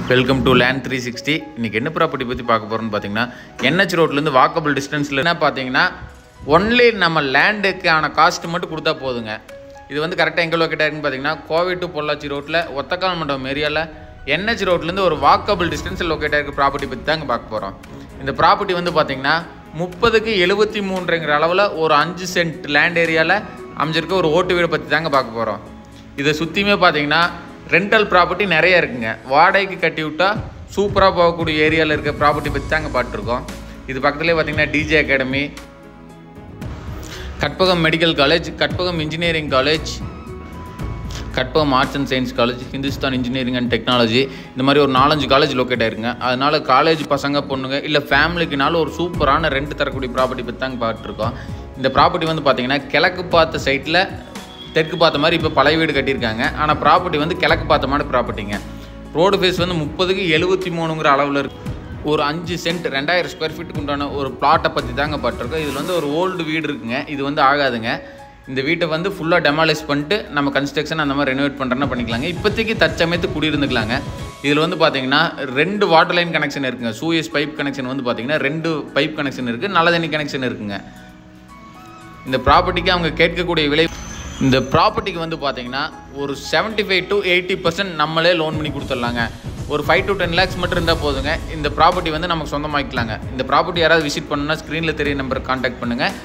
Welcome to land 360. இன்றைக்கி என்ன property பற்றி பார்க்க போகிறோம்னு பார்த்தீங்கன்னா NH ரோட்லேருந்து வாக்கபிள் டிஸ்டன்ஸில் என்ன பார்த்தீங்கன்னா ஒன்லி நம்ம லேண்டுக்கான காஸ்ட்டு மட்டும் கொடுத்தா போதுங்க. இது வந்து கரெக்டாக எங்கே லொக்கேட் ஆகிருக்குன்னு பார்த்தீங்கன்னா கோவை டு பொள்ளாச்சி ரோட்டில் ஒத்தக்கால் மண்டபம் ஏரியாவில் NH ரோட்லேருந்து ஒரு வாக்கபிள் டிஸ்டன்ஸில் லொக்கேட் ஆகிருக்க ப்ராப்பர்ட்டி பற்றி தாங்க பார்க்க போகிறோம். இந்த ப்ராப்பர்ட்டி வந்து பார்த்தீங்கன்னா 30க்கு 73ங்கிற அளவில் ஒரு 5 சென்ட் லேண்ட் ஏரியாவில் அமைஞ்சிருக்க ஒரு ஓட்டு வீடை பற்றி தாங்க பார்க்க போகிறோம். இதை சுற்றியுமே பார்த்தீங்கன்னா ரெண்டல் ப்ராப்பர்ட்டி நிறைய இருக்குங்க. வாடகைக்கு கட்டி விட்டால் சூப்பராக போகக்கூடிய ஏரியாவில் இருக்க ப்ராப்பர்ட்டி பற்றி தாங்க பார்த்துருக்கோம். இது பக்கத்துலேயே பார்த்தீங்கன்னா DJ academy, Karpagam medical college, Karpagam engineering college, Karpagam arts and science college, Hindustan engineering and technology, இந்த மாதிரி ஒரு 4-5 காலேஜ் லொக்கேட் ஆயிருக்குங்க. அதனால் காலேஜ் பசங்க பொண்ணுங்க இல்லை ஃபேமிலிக்குனாலும் ஒரு சூப்பரான ரெண்ட் தரக்கூடிய ப்ராப்பர்ட்டி பற்றி தாங்க பார்த்துருக்கோம். இந்த ப்ராப்பர்ட்டி வந்து பார்த்திங்கன்னா கிழக்கு பார்த்த சைட்டில் தெற்கு பார்த்த மாதிரி இப்போ பழைய வீடு கட்டியிருக்காங்க. ஆனால் ப்ராப்பர்ட்டி வந்து கிழக்கு பார்த்த மாதிரி ப்ராப்பர்ட்டிங்க. ரோடு ஃபேஸ் வந்து 30க்கு 73ங்கிற அளவில் இருக்குது. ஒரு 5 சென்ட் 2000 ஸ்கொயர் ஃபீட்டுக்கு உண்டான ஒரு பிளாட்டை பற்றி தாங்க பார்த்துருக்கோம். இதில் வந்து ஒரு ஓல்டு வீடு இருக்குங்க. இது வந்து ஆகாதுங்க. இந்த வீட்டை வந்து ஃபுல்லாக டெமாலிஷ் பண்ணிட்டு நம்ம கன்ஸ்ட்ரக்ஷன் அந்த மாதிரி ரெனோவேட் பண்ணுறோன்னா பண்ணிக்கலாங்க. இப்போதைக்கு தற்சமயத்து குடியிருந்துக்கலாங்க. இதில் வந்து பார்த்தீங்கன்னா 2 வாட்டர் லைன் கனெக்ஷன் இருக்குங்க. சூஎஸ் பைப் கனெக்ஷன் வந்து பார்த்தீங்கன்னா 2 பைப் கனெக்ஷன் இருக்குது, நல்ல தண்ணி கனெக்ஷன் இருக்குங்க. இந்த ப்ராப்பர்ட்டிக்கு அவங்க கேட்கக்கூடிய விலை, இந்த ப்ராப்பர்ட்டிக்கு வந்து பார்த்தீங்கன்னா ஒரு 75 to 80% நம்மளே லோன் பண்ணி கொடுத்துடலாங்க. ஒரு 5 to 10 lakhs மட்டும் இருந்தால் போதுங்க. இந்த ப்ராப்பர்ட்டி வந்து நமக்கு சொந்தமாக்கிக்கலாங்க. இந்த ப்ராப்பர்ட்டி யாராவது விசிட் பண்ணணும்னா ஸ்க்ரீனில் தெரிய நம்பருக்கு கான்டாக்ட் பண்ணுங்கள்.